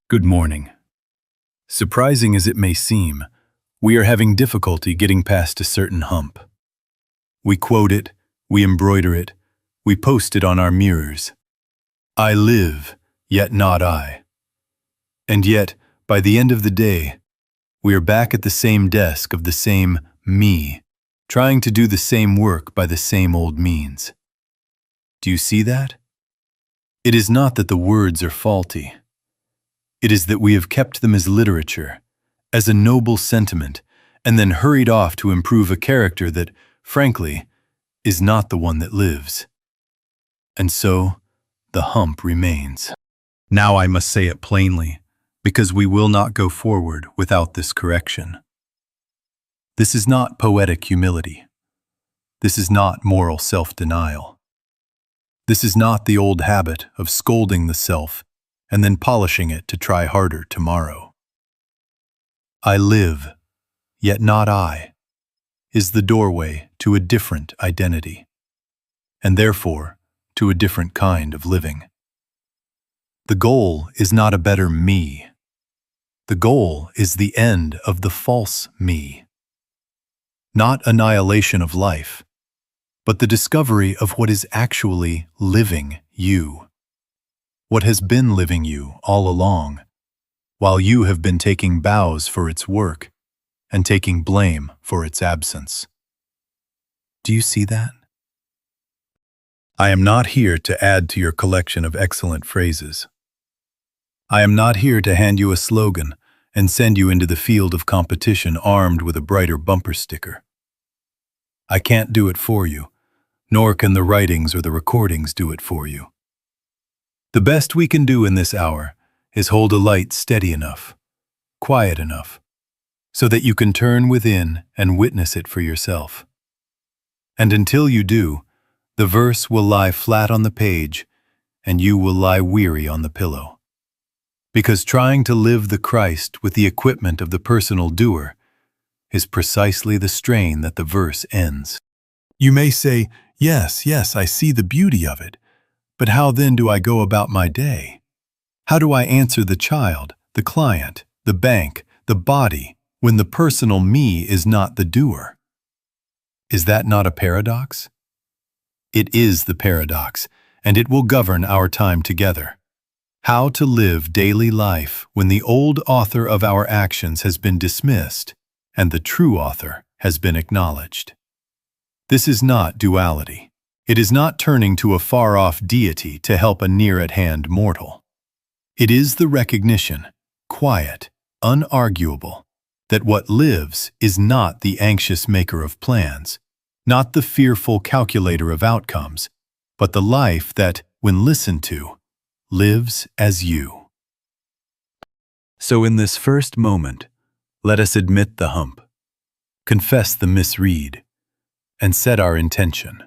Good morning. Surprising as it may seem, we are having difficulty getting past a certain hump. We quote it, we embroider it, we post it on our mirrors. I live, yet not I. And yet, by the end of the day, we are back at the same desk of the same me, trying to do the same work by the same old means. Do you see that? It is not that the words are faulty. It is that we have kept them as literature, as a noble sentiment, and then hurried off to improve a character that, frankly, is not the one that lives. And so, the hump remains. Now I must say it plainly, because we will not go forward without this correction. This is not poetic humility. This is not moral self-denial. This is not the old habit of scolding the self and then polishing it to try harder tomorrow. I live, yet not I, is the doorway to a different identity, and therefore to a different kind of living. The goal is not a better me. The goal is the end of the false me. Not annihilation of life, but the discovery of what is actually living you. What has been living you all along, while you have been taking bows for its work and taking blame for its absence. Do you see that? I am not here to add to your collection of excellent phrases. I am not here to hand you a slogan and send you into the field of competition armed with a brighter bumper sticker. I can't do it for you, nor can the writings or the recordings do it for you. The best we can do in this hour is hold a light steady enough, quiet enough, so that you can turn within and witness it for yourself. And until you do, the verse will lie flat on the page, and you will lie weary on the pillow. Because trying to live the Christ with the equipment of the personal doer is precisely the strain that the verse ends. You may say, yes, I see the beauty of it. But how then do I go about my day? How do I answer the child, the client, the bank, the body, when the personal me is not the doer? Is that not a paradox? It is the paradox, and it will govern our time together. How to live daily life when the old author of our actions has been dismissed and the true author has been acknowledged. This is not duality. It is not turning to a far-off deity to help a near-at-hand mortal. It is the recognition, quiet, unarguable, that what lives is not the anxious maker of plans, not the fearful calculator of outcomes, but the life that, when listened to, lives as you. So in this first moment, let us admit the hump, confess the misread, and set our intention.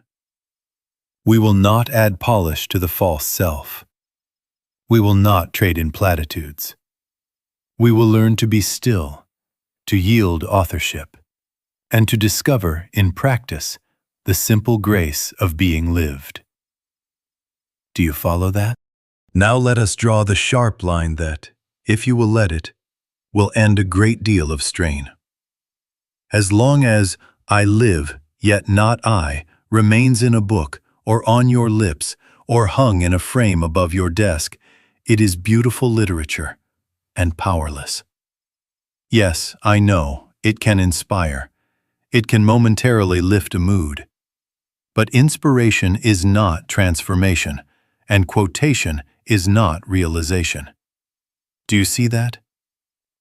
We will not add polish to the false self. We will not trade in platitudes. We will learn to be still, to yield authorship, and to discover in practice the simple grace of being lived. Do you follow that? Now let us draw the sharp line that, if you will let it, will end a great deal of strain. As long as I live, yet not I, remains in a book, or on your lips, or hung in a frame above your desk, it is beautiful literature, and powerless. Yes, I know, it can inspire. It can momentarily lift a mood. But inspiration is not transformation, and quotation is not realization. Do you see that?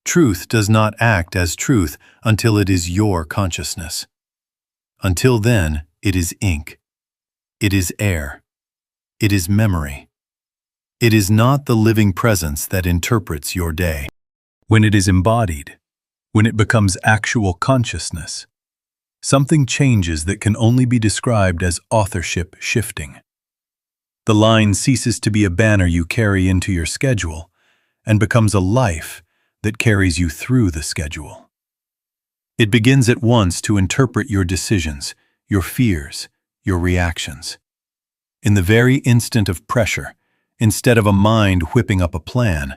Truth does not act as truth until it is your consciousness. Until then, it is ink. It is air. It is memory. It is not the living presence that interprets your day. When it is embodied, when it becomes actual consciousness, something changes that can only be described as authorship shifting. The line ceases to be a banner you carry into your schedule and becomes a life that carries you through the schedule. It begins at once to interpret your decisions, your fears, your reactions. In the very instant of pressure, instead of a mind whipping up a plan,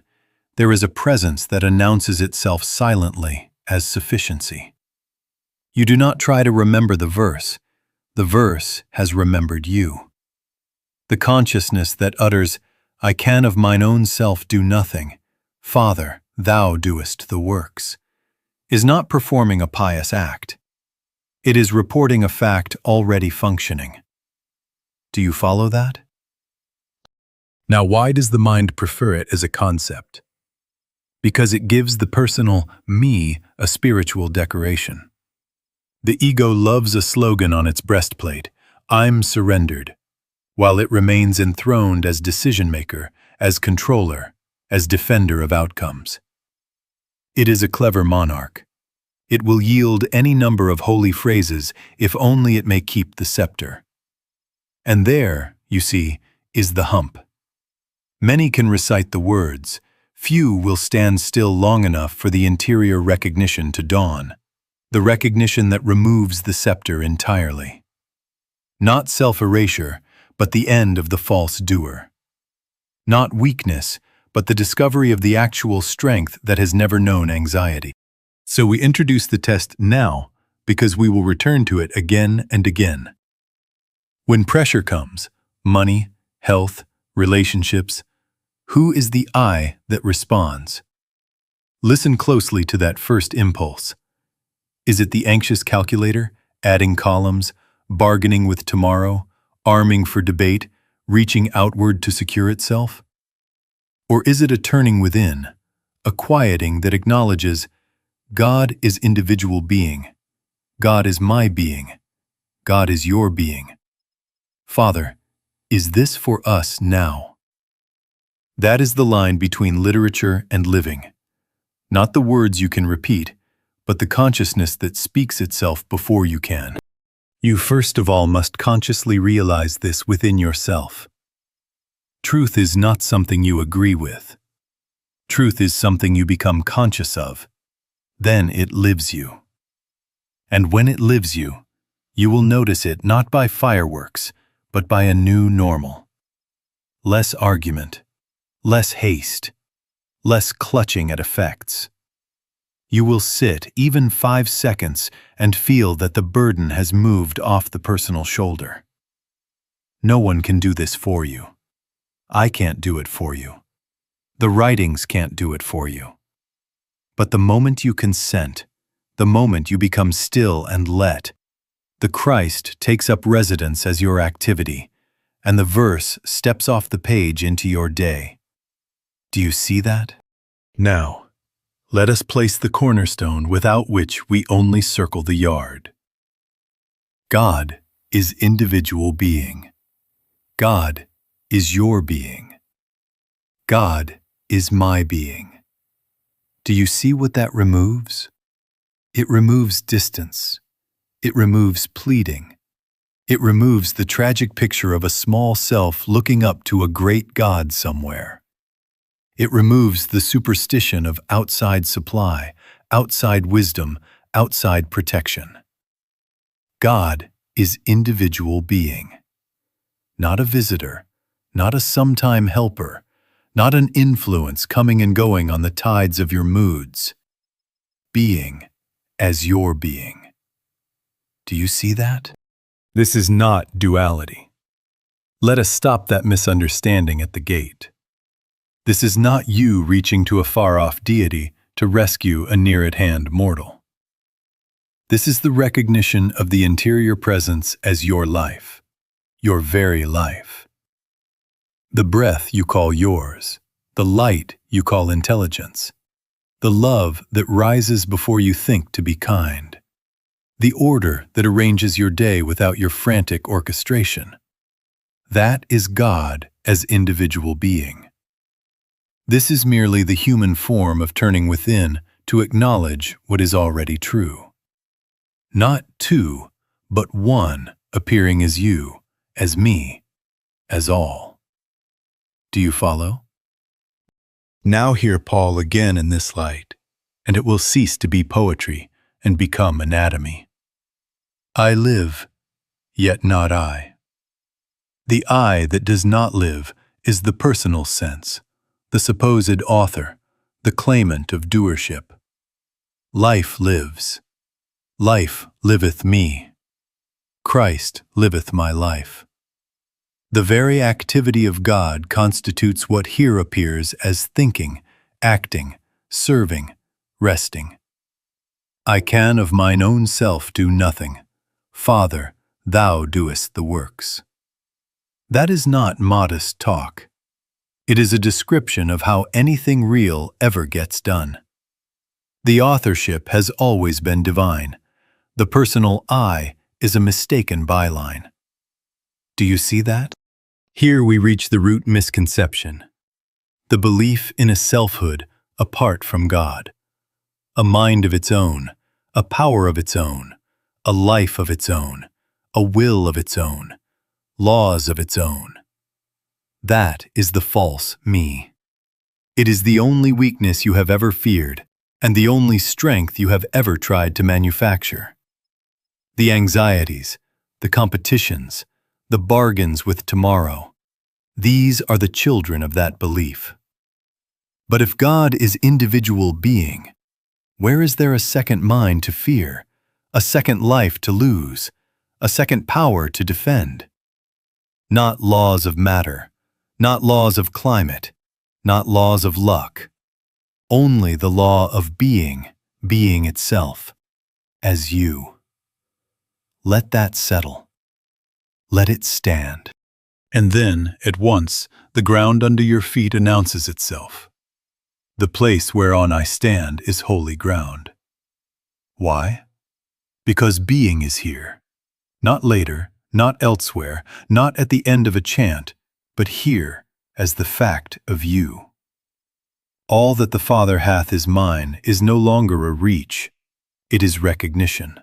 There is a presence that announces itself silently as sufficiency. You do not try to remember the verse has remembered you. The consciousness that utters, "I can of mine own self do nothing, Father, thou doest the works," is not performing a pious act. It is reporting a fact already functioning. Do you follow that? Now, why does the mind prefer it as a concept? Because it gives the personal me a spiritual decoration. The ego loves a slogan on its breastplate, "I'm surrendered," while it remains enthroned as decision-maker, as controller, as defender of outcomes. It is a clever monarch. It will yield any number of holy phrases if only it may keep the scepter. And there, you see, is the hump. Many can recite the words. Few will stand still long enough for the interior recognition to dawn, the recognition that removes the scepter entirely. Not self-erasure, but the end of the false doer. Not weakness, but the discovery of the actual strength that has never known anxiety. So we introduce the test now, because we will return to it again and again. When pressure comes, money, health, relationships, who is the I that responds? Listen closely to that first impulse. Is it the anxious calculator, adding columns, bargaining with tomorrow, arming for debate, reaching outward to secure itself? Or is it a turning within, a quieting that acknowledges, God is individual being, God is my being, God is your being. Father, is this for us now? That is the line between literature and living. Not the words you can repeat, but the consciousness that speaks itself before you can. You first of all must consciously realize this within yourself. Truth is not something you agree with. Truth is something you become conscious of. Then it lives you. And when it lives you, you will notice it not by fireworks, but by a new normal. Less argument. Less haste, less clutching at effects. You will sit even 5 seconds and feel that the burden has moved off the personal shoulder. No one can do this for you. I can't do it for you. The writings can't do it for you. But the moment you consent, the moment you become still and let, the Christ takes up residence as your activity, and the verse steps off the page into your day. Do you see that? Now, let us place the cornerstone without which we only circle the yard. God is individual being. God is your being. God is my being. Do you see what that removes? It removes distance. It removes pleading. It removes the tragic picture of a small self looking up to a great God somewhere. It removes the superstition of outside supply, outside wisdom, outside protection. God is individual being. Not a visitor, not a sometime helper, not an influence coming and going on the tides of your moods. Being as your being. Do you see that? This is not duality. Let us stop that misunderstanding at the gate. This is not you reaching to a far-off deity to rescue a near-at-hand mortal. This is the recognition of the interior presence as your life, your very life. The breath you call yours, the light you call intelligence, the love that rises before you think to be kind, the order that arranges your day without your frantic orchestration. That is God as individual being. This is merely the human form of turning within to acknowledge what is already true. Not two, but one appearing as you, as me, as all. Do you follow? Now hear Paul again in this light, and it will cease to be poetry and become anatomy. I live, yet not I. The I that does not live is the personal sense, the supposed author, the claimant of doership. Life lives. Life liveth me. Christ liveth my life. The very activity of God constitutes what here appears as thinking, acting, serving, resting. I can of mine own self do nothing. Father, thou doest the works. That is not modest talk. It is a description of how anything real ever gets done. The authorship has always been divine. The personal I is a mistaken byline. Do you see that? Here we reach the root misconception. The belief in a selfhood apart from God. A mind of its own, a power of its own, a life of its own, a will of its own, laws of its own. That is the false me. It is the only weakness you have ever feared, and the only strength you have ever tried to manufacture. The anxieties, the competitions, the bargains with tomorrow, these are the children of that belief. But if God is individual being, where is there a second mind to fear, a second life to lose, a second power to defend? Not laws of matter, not laws of climate, not laws of luck. Only the law of being, being itself, as you. Let that settle. Let it stand. And then, at once, the ground under your feet announces itself. The place whereon I stand is holy ground. Why? Because being is here. Not later, not elsewhere, not at the end of a chant, but here as the fact of you. All that the Father hath is mine is no longer a reach. It is recognition.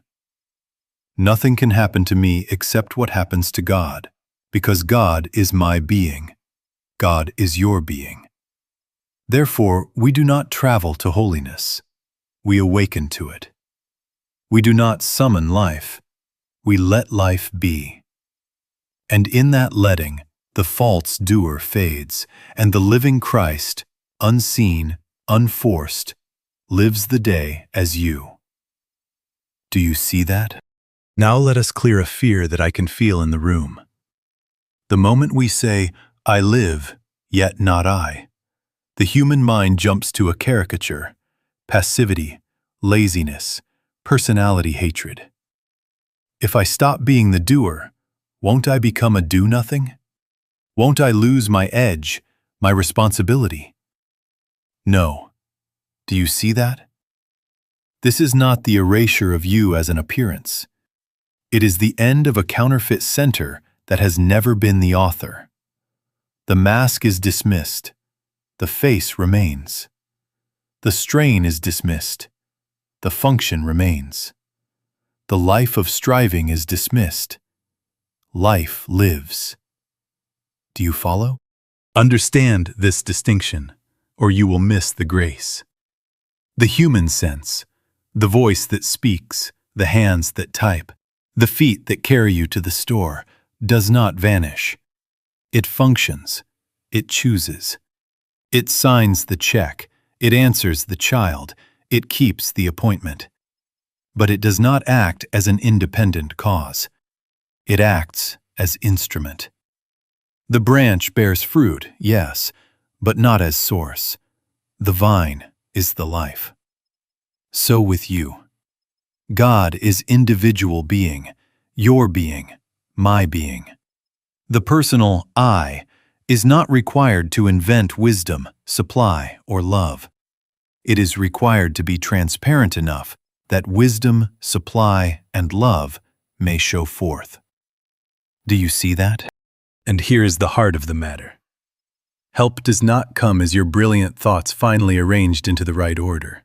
Nothing can happen to me except what happens to God, because God is my being. God is your being. Therefore, we do not travel to holiness. We awaken to it. We do not summon life. We let life be. And in that letting, the false doer fades, and the living Christ, unseen, unforced, lives the day as you. Do you see that? Now let us clear a fear that I can feel in the room. The moment we say, I live, yet not I, the human mind jumps to a caricature, passivity, laziness, personality hatred. If I stop being the doer, won't I become a do-nothing? Won't I lose my edge, my responsibility? No. Do you see that? This is not the erasure of you as an appearance. It is the end of a counterfeit center that has never been the author. The mask is dismissed. The face remains. The strain is dismissed. The function remains. The life of striving is dismissed. Life lives. Do you follow? Understand this distinction, or you will miss the grace. The human sense, the voice that speaks, the hands that type, the feet that carry you to the store, does not vanish. It functions. It chooses. It signs the check. It answers the child. It keeps the appointment. But it does not act as an independent cause. It acts as instrument. The branch bears fruit, yes, but not as source. The vine is the life. So with you. God is individual being, your being, my being. The personal I is not required to invent wisdom, supply, or love. It is required to be transparent enough that wisdom, supply, and love may show forth. Do you see that? And here is the heart of the matter. Help does not come as your brilliant thoughts finally arranged into the right order.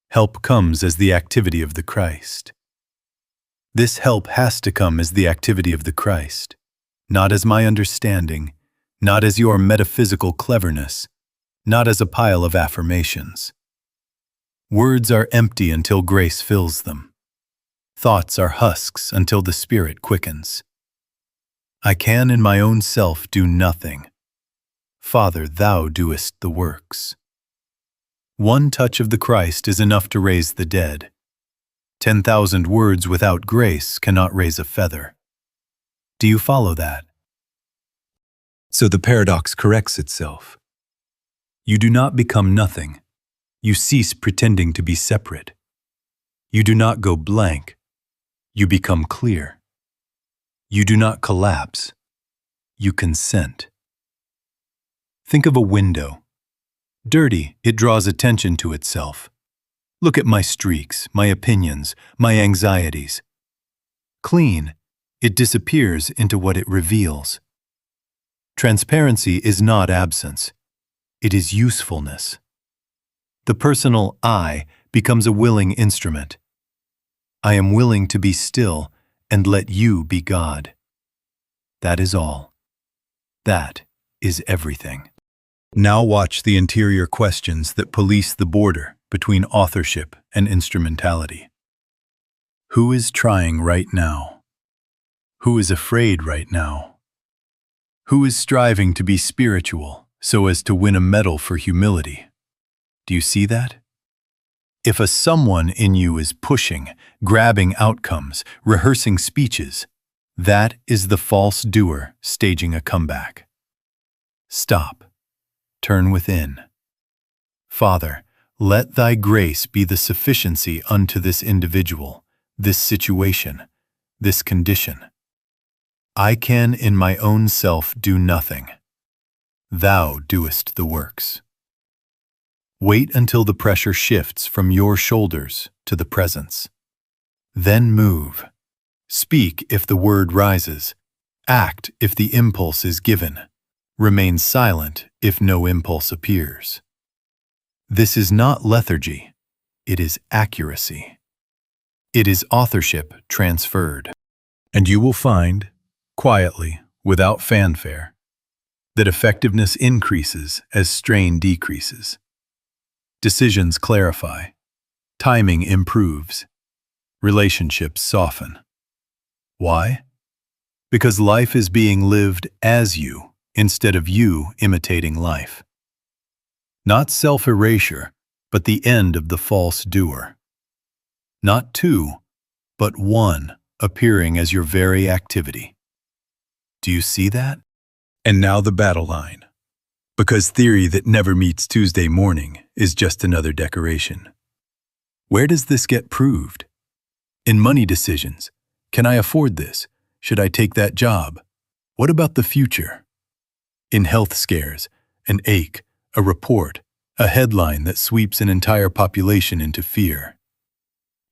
Help comes as the activity of the Christ. This help has to come as the activity of the Christ, not as my understanding, not as your metaphysical cleverness, not as a pile of affirmations. Words are empty until grace fills them. Thoughts are husks until the Spirit quickens. I can in my own self do nothing. Father, thou doest the works. One touch of the Christ is enough to raise the dead. 10,000 words without grace cannot raise a feather. Do you follow that? So the paradox corrects itself. You do not become nothing. You cease pretending to be separate. You do not go blank. You become clear. You do not collapse. You consent. Think of a window. Dirty, it draws attention to itself. Look at my streaks, my opinions, my anxieties. Clean, it disappears into what it reveals. Transparency is not absence. It is usefulness. The personal I becomes a willing instrument. I am willing to be still and let you be God. That is all. That is everything. Now watch the interior questions that police the border between authorship and instrumentality. Who is trying right now? Who is afraid right now? Who is striving to be spiritual so as to win a medal for humility? Do you see that? If a someone in you is pushing, grabbing outcomes, rehearsing speeches, that is the false doer staging a comeback. Stop. Turn within. Father, let thy grace be the sufficiency unto this individual, this situation, this condition. I can in my own self do nothing. Thou doest the works. Wait until the pressure shifts from your shoulders to the presence. Then move. Speak if the word rises. Act if the impulse is given. Remain silent if no impulse appears. This is not lethargy. It is accuracy. It is authorship transferred. And you will find, quietly, without fanfare, that effectiveness increases as strain decreases. Decisions clarify. Timing improves. Relationships soften. Why? Because life is being lived as you, instead of you imitating life. Not self-erasure, but the end of the false doer. Not two, but one appearing as your very activity. Do you see that? And now the battle line. Because theory that never meets Tuesday morning is just another decoration. Where does this get proved? In money decisions. Can I afford this? Should I take that job? What about the future? In health scares, an ache, a report, a headline that sweeps an entire population into fear.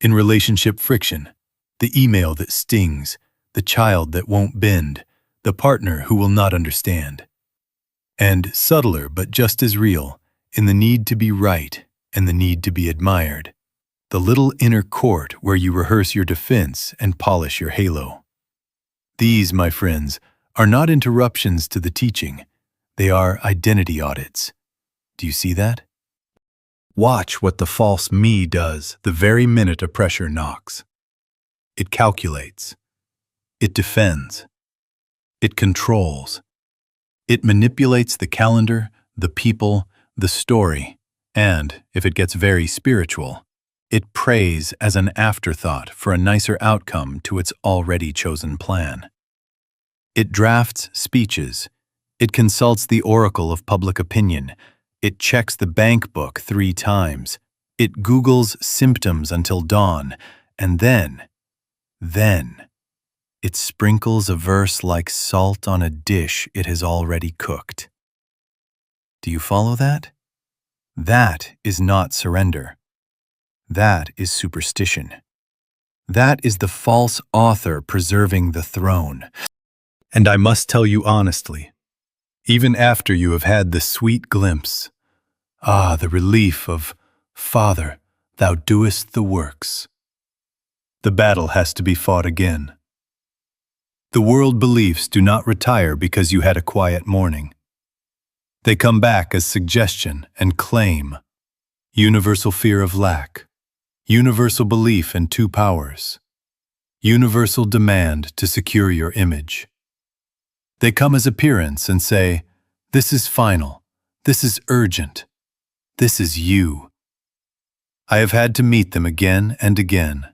In relationship friction, the email that stings, the child that won't bend, the partner who will not understand. And subtler but just as real, in the need to be right and the need to be admired, the little inner court where you rehearse your defense and polish your halo. These, my friends, are not interruptions to the teaching. They are identity audits. Do you see that? Watch what the false me does the very minute a pressure knocks. It calculates. It defends. It controls. It manipulates the calendar, the people, the story, and, if it gets very spiritual, it prays as an afterthought for a nicer outcome to its already chosen plan. It drafts speeches. It consults the oracle of public opinion. It checks the bank book 3 times. It Googles symptoms until dawn, and then, it sprinkles a verse like salt on a dish it has already cooked. Do you follow that? That is not surrender. That is superstition. That is the false author preserving the throne. And I must tell you honestly, even after you have had the sweet glimpse, the relief of, Father, thou doest the works. The battle has to be fought again. The world beliefs do not retire because you had a quiet morning. They come back as suggestion and claim. Universal fear of lack. Universal belief in 2 powers. Universal demand to secure your image. They come as appearance and say, this is final. This is urgent. This is you. I have had to meet them again and again.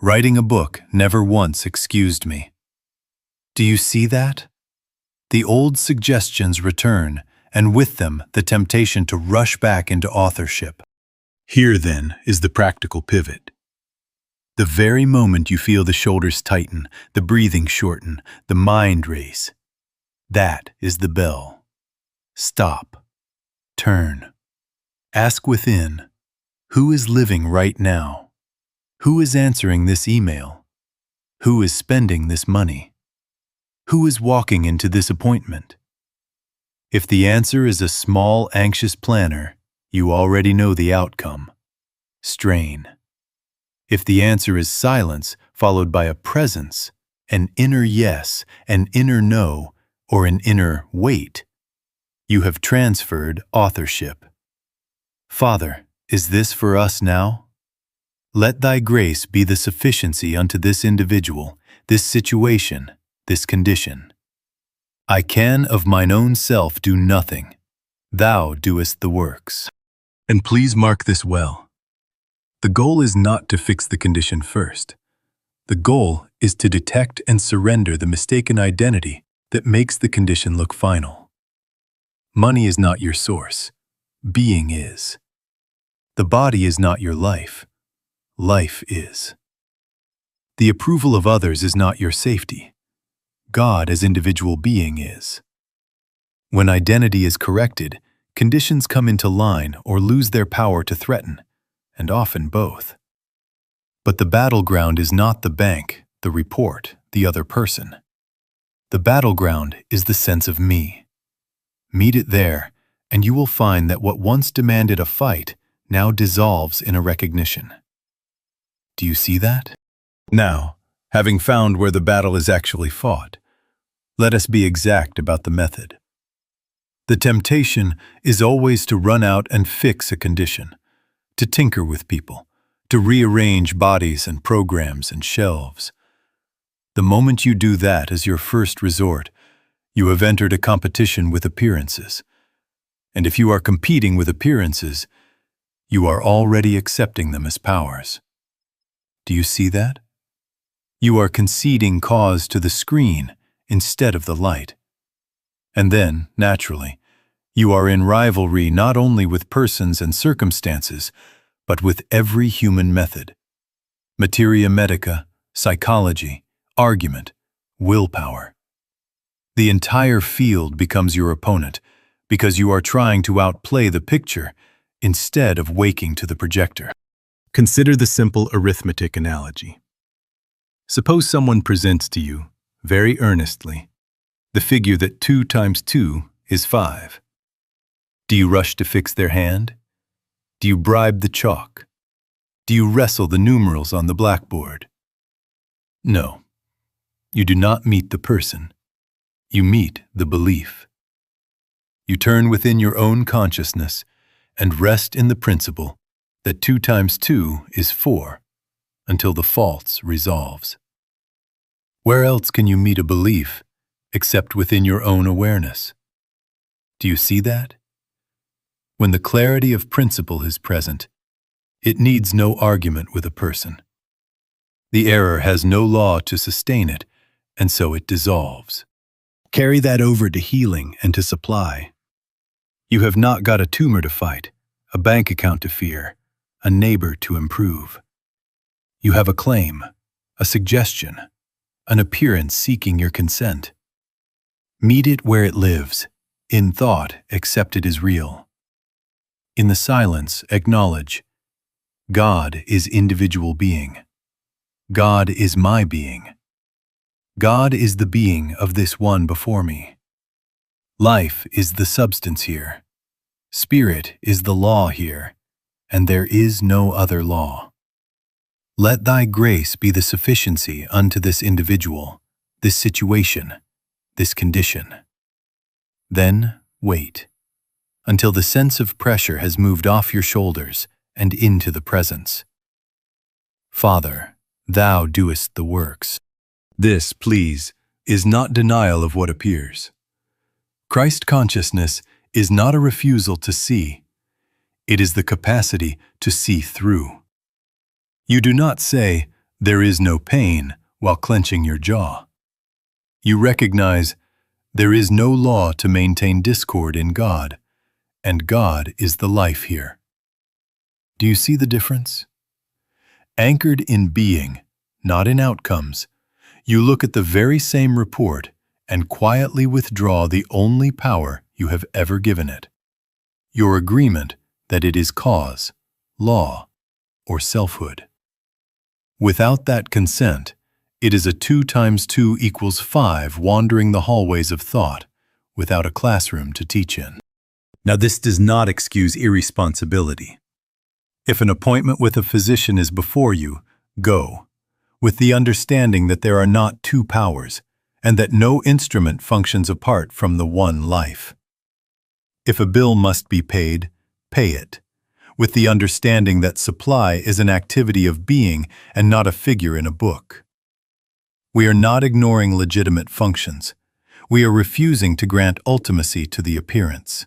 Writing a book never once excused me. Do you see that? The old suggestions return, and with them the temptation to rush back into authorship. Here, then, is the practical pivot. The very moment you feel the shoulders tighten, the breathing shorten, the mind race, that is the bell. Stop. Turn. Ask within, who is living right now? Who is answering this email? Who is spending this money? Who is walking into this appointment? If the answer is a small, anxious planner, you already know the outcome. Strain. If the answer is silence followed by a presence, an inner yes, an inner no, or an inner wait, you have transferred authorship. Father, is this for us now? Let thy grace be the sufficiency unto this individual, this situation, this condition. I can of mine own self do nothing. Thou doest the works. And please mark this well. The goal is not to fix the condition first. The goal is to detect and surrender the mistaken identity that makes the condition look final. Money is not your source. Being is. The body is not your life. Life is. The approval of others is not your safety. God as individual being is. When identity is corrected, conditions come into line or lose their power to threaten, and often both. But the battleground is not the bank, the report, the other person. The battleground is the sense of me. Meet it there, and you will find that what once demanded a fight now dissolves in a recognition. Do you see that? Now, having found where the battle is actually fought, let us be exact about the method. The temptation is always to run out and fix a condition, to tinker with people, to rearrange bodies and programs and shelves. The moment you do that as your first resort, you have entered a competition with appearances. And if you are competing with appearances, you are already accepting them as powers. Do you see that? You are conceding cause to the screen instead of the light. And then, naturally, you are in rivalry not only with persons and circumstances, but with every human method. Materia medica, psychology, argument, willpower. The entire field becomes your opponent because you are trying to outplay the picture instead of waking to the projector. Consider the simple arithmetic analogy. Suppose someone presents to you, very earnestly, the figure that 2 times 2 is 5. Do you rush to fix their hand? Do you bribe the chalk? Do you wrestle the numerals on the blackboard? No. You do not meet the person. You meet the belief. You turn within your own consciousness and rest in the principle that 2 times 2 is 4 until the false resolves. Where else can you meet a belief except within your own awareness? Do you see that? When the clarity of principle is present, it needs no argument with a person. The error has no law to sustain it, and so it dissolves. Carry that over to healing and to supply. You have not got a tumor to fight, a bank account to fear, a neighbor to improve. You have a claim, a suggestion, an appearance seeking your consent. Meet it where it lives. In thought, accept it as real. In the silence, acknowledge, God is individual being. God is my being. God is the being of this one before me. Life is the substance here. Spirit is the law here, and there is no other law. Let thy grace be the sufficiency unto this individual, this situation, this condition. Then wait, until the sense of pressure has moved off your shoulders and into the presence. Father, thou doest the works. This, please, is not denial of what appears. Christ consciousness is not a refusal to see. It is the capacity to see through. You do not say, "There is no pain," while clenching your jaw. You recognize, "There is no law to maintain discord in God, and God is the life here." Do you see the difference? Anchored in being, not in outcomes, you look at the very same report and quietly withdraw the only power you have ever given it, your agreement that it is cause, law, or selfhood. Without that consent, it is a 2 times 2 equals 5 wandering the hallways of thought without a classroom to teach in. Now, this does not excuse irresponsibility. If an appointment with a physician is before you, go, with the understanding that there are not 2 powers, and that no instrument functions apart from the one life. If a bill must be paid, pay it, with the understanding that supply is an activity of being and not a figure in a book. We are not ignoring legitimate functions. We are refusing to grant ultimacy to the appearance.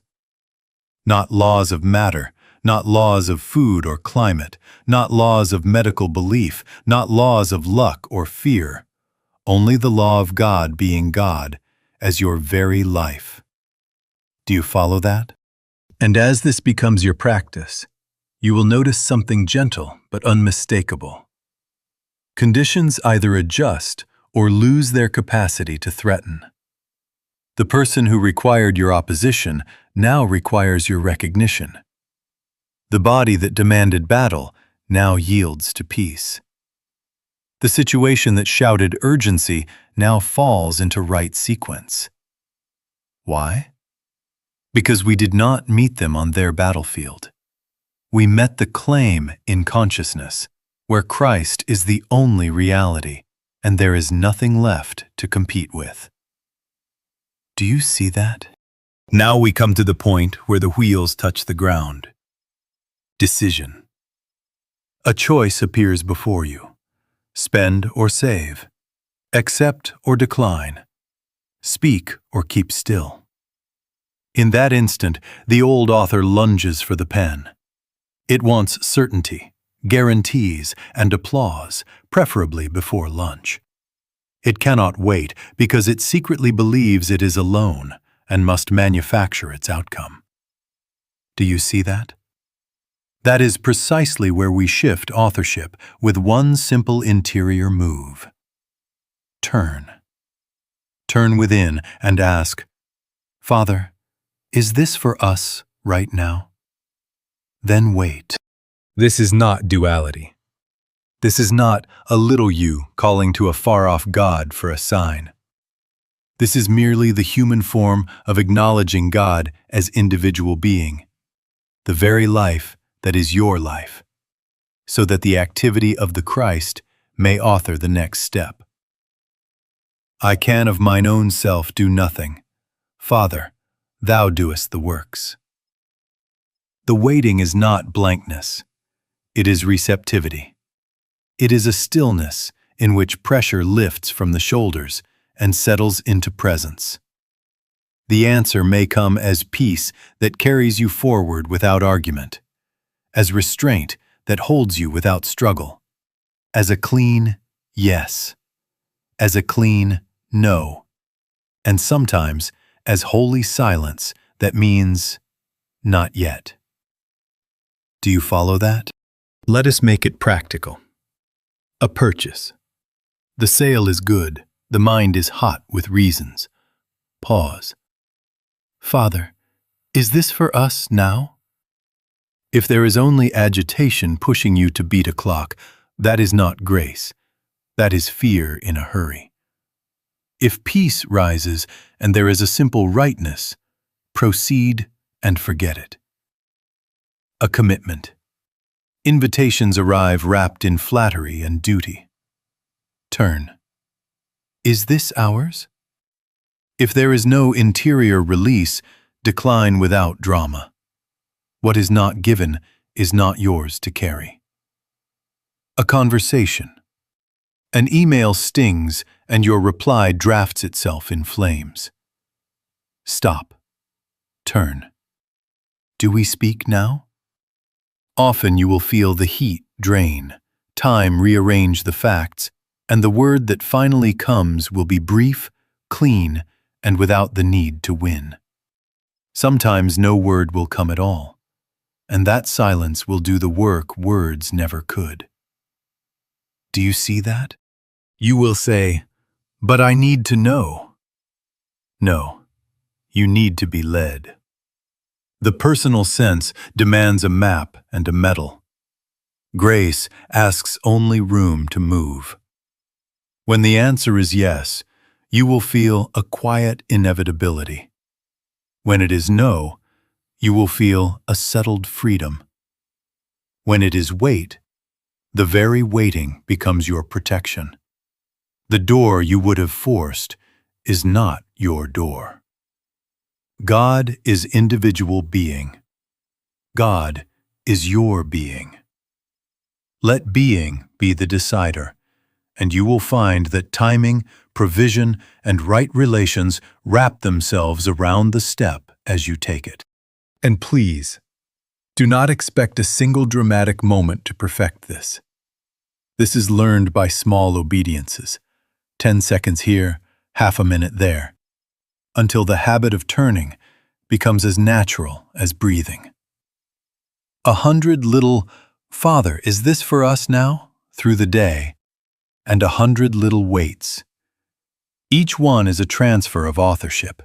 Not laws of matter, not laws of food or climate, not laws of medical belief, not laws of luck or fear, only the law of God being God as your very life. Do you follow that? And as this becomes your practice, you will notice something gentle but unmistakable. Conditions either adjust or lose their capacity to threaten. The person who required your opposition now requires your recognition. The body that demanded battle now yields to peace. The situation that shouted urgency now falls into right sequence. Why? Because we did not meet them on their battlefield. We met the claim in consciousness, where Christ is the only reality, and there is nothing left to compete with. Do you see that? Now we come to the point where the wheels touch the ground. Decision. A choice appears before you. Spend or save. Accept or decline. Speak or keep still. In that instant, the old author lunges for the pen. It wants certainty, guarantees, and applause, preferably before lunch. It cannot wait because it secretly believes it is alone and must manufacture its outcome. Do you see that? That is precisely where we shift authorship with one simple interior move. Turn. Turn within and ask, "Father, is this for us right now?" Then wait. This is not duality. This is not a little you calling to a far-off God for a sign. This is merely the human form of acknowledging God as individual being, the very life that is your life, so that the activity of the Christ may author the next step. I can of mine own self do nothing. Father, thou doest the works. The waiting is not blankness. It is receptivity. It is a stillness in which pressure lifts from the shoulders and settles into presence. The answer may come as peace that carries you forward without argument, as restraint that holds you without struggle, as a clean yes, as a clean no, and sometimes as holy silence that means not yet. Do you follow that? Let us make it practical. A purchase. The sale is good. The mind is hot with reasons. Pause. Father, is this for us now? If there is only agitation pushing you to beat a clock, that is not grace. That is fear in a hurry. If peace rises and there is a simple rightness, proceed and forget it. A commitment. Invitations arrive wrapped in flattery and duty. Turn. Is this ours? If there is no interior release, decline without drama. What is not given is not yours to carry. A conversation. An email stings and your reply drafts itself in flames. Stop. Turn. Do we speak now? Often you will feel the heat drain, time rearrange the facts, and the word that finally comes will be brief, clean, and without the need to win. Sometimes no word will come at all, and that silence will do the work words never could. Do you see that? You will say, "But I need to know." No, you need to be led. The personal sense demands a map and a medal. Grace asks only room to move. When the answer is yes, you will feel a quiet inevitability. When it is no, you will feel a settled freedom. When it is wait, the very waiting becomes your protection. The door you would have forced is not your door. God is individual being. God is your being. Let being be the decider, and you will find that timing, provision, and right relations wrap themselves around the step as you take it. And please, do not expect a single dramatic moment to perfect this. This is learned by small obediences, 10 seconds here, half a minute there, until the habit of turning becomes as natural as breathing. 100 little, "Father, is this for us now?" through the day, and 100 little waits. Each one is a transfer of authorship.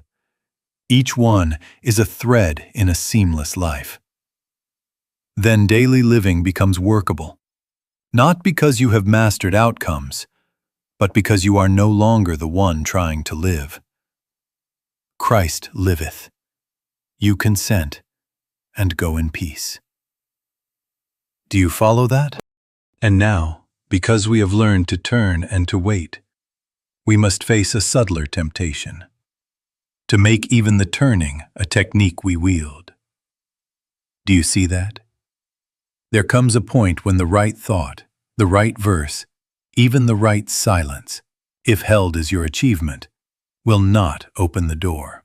Each one is a thread in a seamless life. Then daily living becomes workable, not because you have mastered outcomes, but because you are no longer the one trying to live. Christ liveth. You consent and go in peace. Do you follow that? And now, because we have learned to turn and to wait, we must face a subtler temptation, to make even the turning a technique we wield. Do you see that? There comes a point when the right thought, the right verse, even the right silence, if held as your achievement, will not open the door.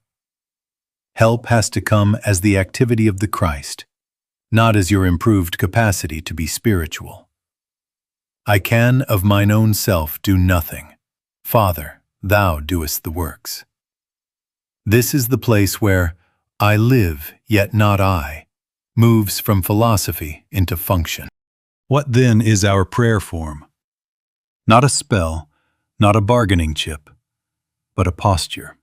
Help has to come as the activity of the Christ, not as your improved capacity to be spiritual. I can of mine own self do nothing. Father, thou doest the works. This is the place where I live, yet not I, moves from philosophy into function. What then is our prayer form? Not a spell, not a bargaining chip, but a posture.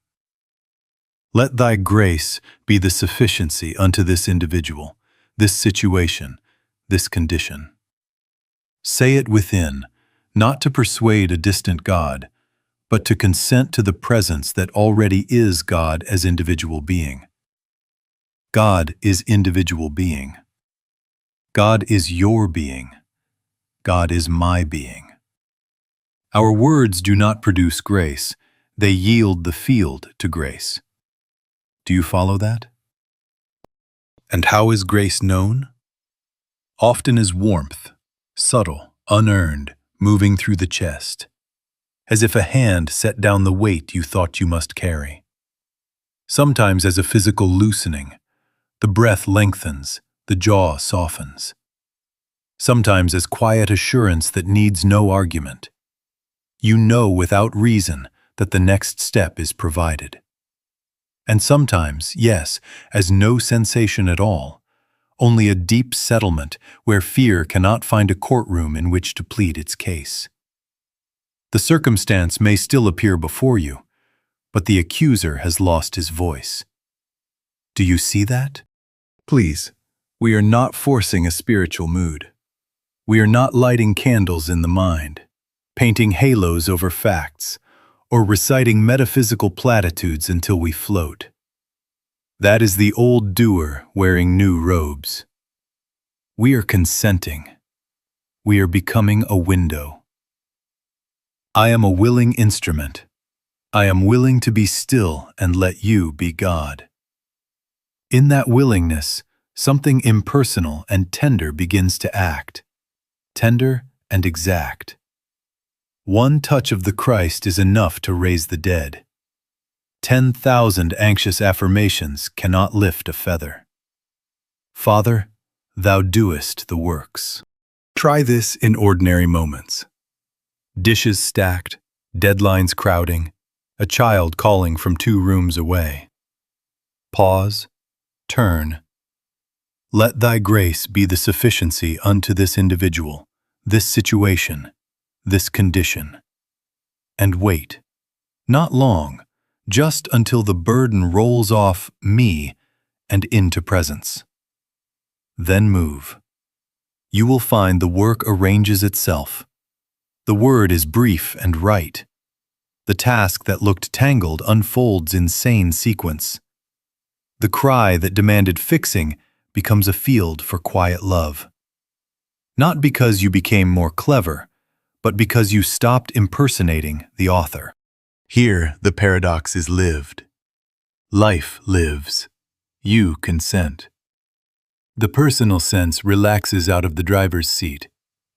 Let thy grace be the sufficiency unto this individual, this situation, this condition. Say it within, not to persuade a distant God, but to consent to the presence that already is God as individual being. God is individual being. God is your being. God is my being. Our words do not produce grace, they yield the field to grace. Do you follow that? And how is grace known? Often as warmth, subtle, unearned, moving through the chest, as if a hand set down the weight you thought you must carry. Sometimes as a physical loosening, the breath lengthens, the jaw softens. Sometimes as quiet assurance that needs no argument. You know without reason that the next step is provided. And sometimes, yes, as no sensation at all, only a deep settlement where fear cannot find a courtroom in which to plead its case. The circumstance may still appear before you, but the accuser has lost his voice. Do you see that? Please, we are not forcing a spiritual mood. We are not lighting candles in the mind, painting halos over facts, or reciting metaphysical platitudes until we float. That is the old doer wearing new robes. We are consenting. We are becoming a window. I am a willing instrument. I am willing to be still and let you be God. In that willingness, something impersonal and tender begins to act. Tender and exact. One touch of the Christ is enough to raise the dead. 10,000 anxious affirmations cannot lift a feather. Father, thou doest the works. Try this in ordinary moments. Dishes stacked, deadlines crowding, a child calling from 2 rooms away. Pause, turn. Let thy grace be the sufficiency unto this individual, this situation, this condition. And wait, not long, just until the burden rolls off me and into presence. Then move. You will find the work arranges itself. The word is brief and right. The task that looked tangled unfolds in sane sequence. The cry that demanded fixing becomes a field for quiet love. Not because you became more clever, but because you stopped impersonating the author. Here, the paradox is lived. Life lives. You consent. The personal sense relaxes out of the driver's seat,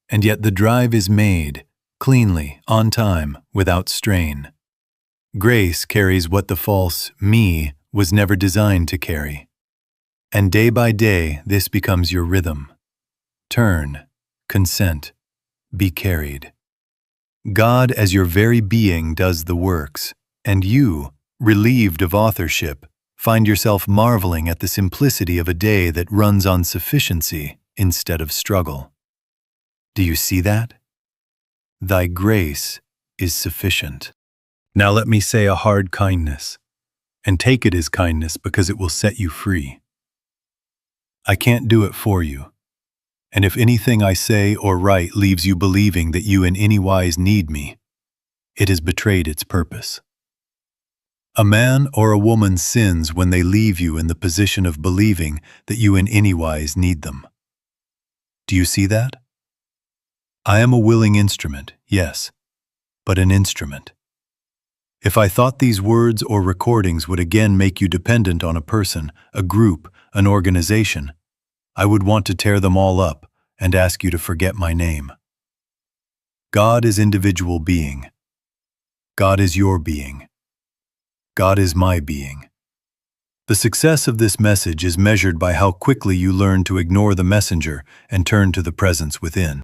and yet the drive is made, cleanly, on time, without strain. Grace carries what the false me was never designed to carry. And day by day, this becomes your rhythm. Turn, consent, be carried. God as your very being does the works, and you, relieved of authorship, find yourself marveling at the simplicity of a day that runs on sufficiency instead of struggle. Do you see that? Thy grace is sufficient. Now let me say a hard kindness, and take it as kindness because it will set you free. I can't do it for you, and if anything I say or write leaves you believing that you in any wise need me, it has betrayed its purpose. A man or a woman sins when they leave you in the position of believing that you in any wise need them. Do you see that? I am a willing instrument, yes, but an instrument. If I thought these words or recordings would again make you dependent on a person, a group, an organization, I would want to tear them all up and ask you to forget my name. God is individual being. God is your being. God is my being. The success of this message is measured by how quickly you learn to ignore the messenger and turn to the presence within.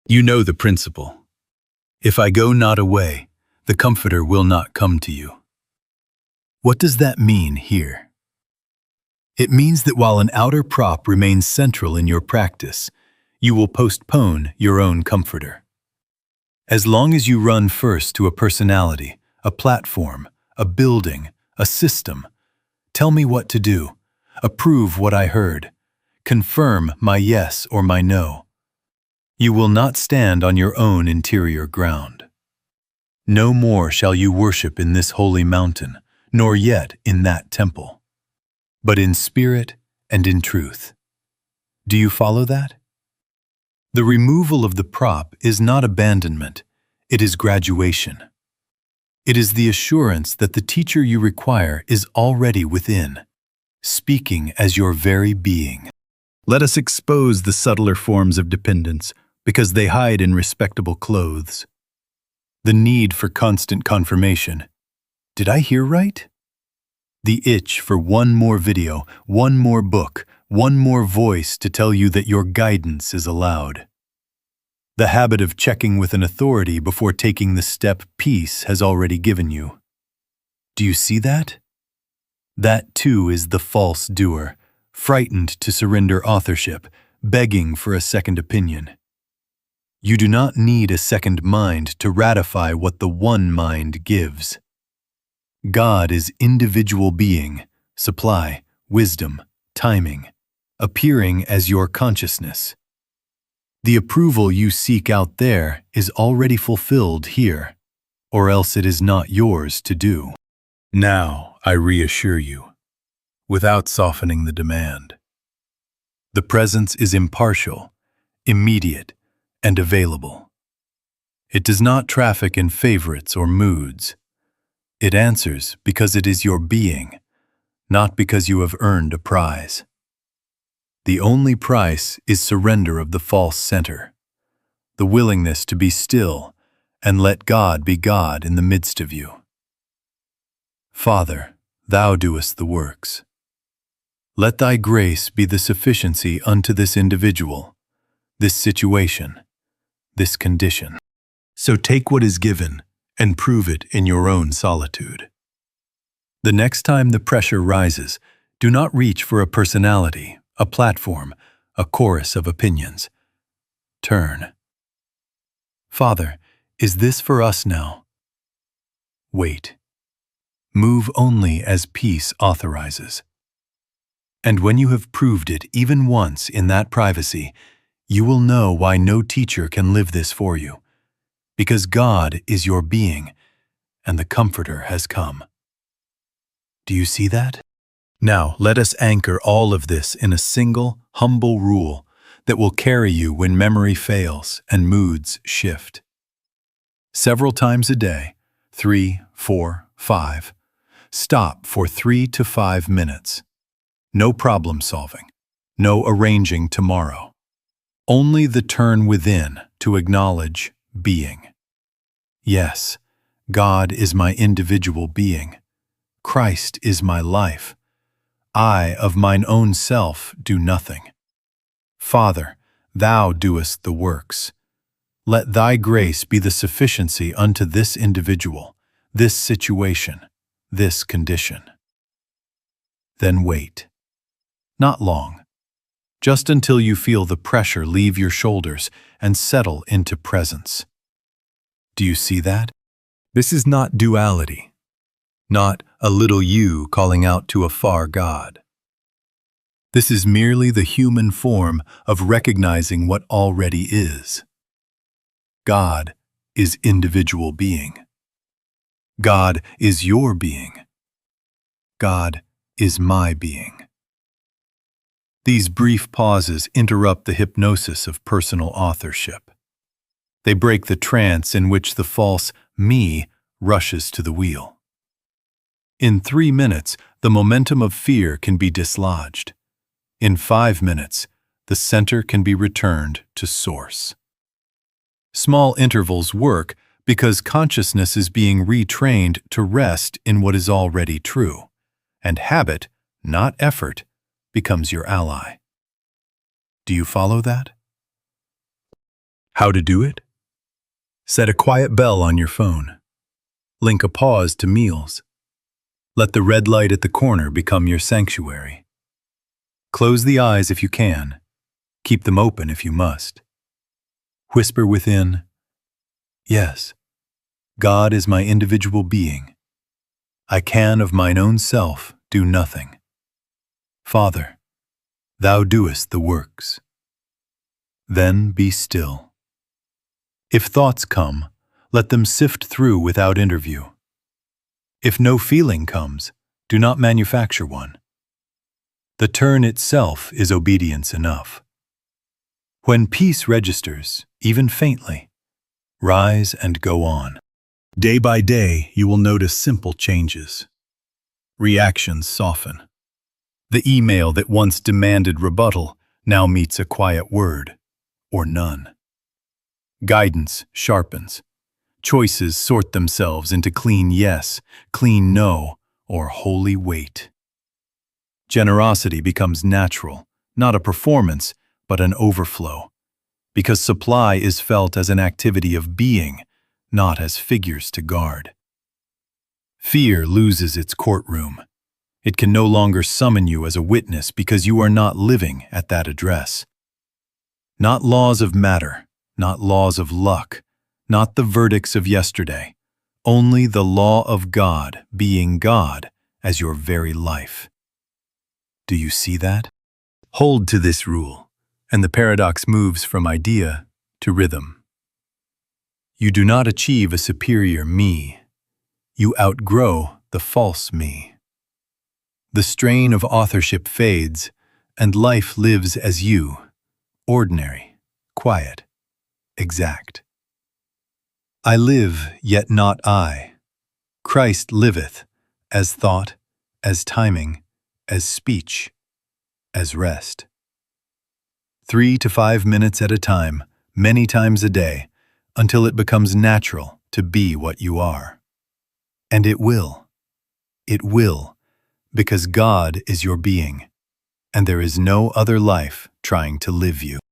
You know the principle. If I go not away, the Comforter will not come to you. What does that mean here? It means that while an outer prop remains central in your practice, you will postpone your own Comforter. As long as you run first to a personality, a platform, a building, a system, tell me what to do, approve what I heard, confirm my yes or my no, you will not stand on your own interior ground. No more shall you worship in this holy mountain, nor yet in that temple, but in spirit and in truth. Do you follow that? The removal of the prop is not abandonment, it is graduation. It is the assurance that the teacher you require is already within, speaking as your very being. Let us expose the subtler forms of dependence, because they hide in respectable clothes. The need for constant confirmation. Did I hear right? The itch for one more video, one more book, one more voice to tell you that your guidance is allowed. The habit of checking with an authority before taking the step peace has already given you. Do you see that? That too is the false doer, frightened to surrender authorship, begging for a second opinion. You do not need a second mind to ratify what the one mind gives. God is individual being, supply, wisdom, timing, appearing as your consciousness. The approval you seek out there is already fulfilled here, or else it is not yours to do. Now I reassure you, without softening the demand. The presence is impartial, immediate, and available. It does not traffic in favorites or moods. It answers because it is your being, not because you have earned a prize. The only price is surrender of the false center, the willingness to be still and let God be God in the midst of you. Father, thou doest the works. Let thy grace be the sufficiency unto this individual, this situation, this condition. So take what is given and prove it in your own solitude. The next time the pressure rises, do not reach for a personality, a platform, a chorus of opinions. Turn. Father, is this for us now? Wait. Move only as peace authorizes. And when you have proved it even once in that privacy, you will know why no teacher can live this for you. Because God is your being, and the Comforter has come. Do you see that? Now let us anchor all of this in a single, humble rule that will carry you when memory fails and moods shift. Several times a day, 3, 4, 5, stop for 3 to 5 minutes. No problem solving, no arranging tomorrow. Only the turn within to acknowledge being. Yes, God is my individual being. Christ is my life. I of mine own self do nothing. Father, thou doest the works. Let thy grace be the sufficiency unto this individual, this situation, this condition. Then wait. Not long. Just until you feel the pressure leave your shoulders and settle into presence. Do you see that? This is not duality, not a little you calling out to a far God. This is merely the human form of recognizing what already is. God is individual being. God is your being. God is my being. These brief pauses interrupt the hypnosis of personal authorship. They break the trance in which the false me rushes to the wheel. In 3 minutes, the momentum of fear can be dislodged. In 5 minutes, the center can be returned to source. Small intervals work because consciousness is being retrained to rest in what is already true, and habit, not effort, becomes your ally. Do you follow that? How to do it? Set a quiet bell on your phone. Link a pause to meals. Let the red light at the corner become your sanctuary. Close the eyes if you can. Keep them open if you must. Whisper within, yes, God is my individual being. I can of mine own self do nothing. Father, thou doest the works. Then be still. If thoughts come, let them sift through without interview. If no feeling comes, do not manufacture one. The turn itself is obedience enough. When peace registers, even faintly, rise and go on. Day by day, you will notice simple changes. Reactions soften. The email that once demanded rebuttal now meets a quiet word, or none. Guidance sharpens. Choices sort themselves into clean yes, clean no, or holy wait. Generosity becomes natural, not a performance, but an overflow, because supply is felt as an activity of being, not as figures to guard. Fear loses its courtroom. It can no longer summon you as a witness because you are not living at that address. Not laws of matter, not laws of luck, not the verdicts of yesterday, only the law of God being God as your very life. Do you see that? Hold to this rule, and the paradox moves from idea to rhythm. You do not achieve a superior me. You outgrow the false me. The strain of authorship fades, and life lives as you, ordinary, quiet, exact. I live, yet not I. Christ liveth, as thought, as timing, as speech, as rest. 3 to 5 minutes at a time, many times a day, until it becomes natural to be what you are. And it will, because God is your being. and there is no other life trying to live you.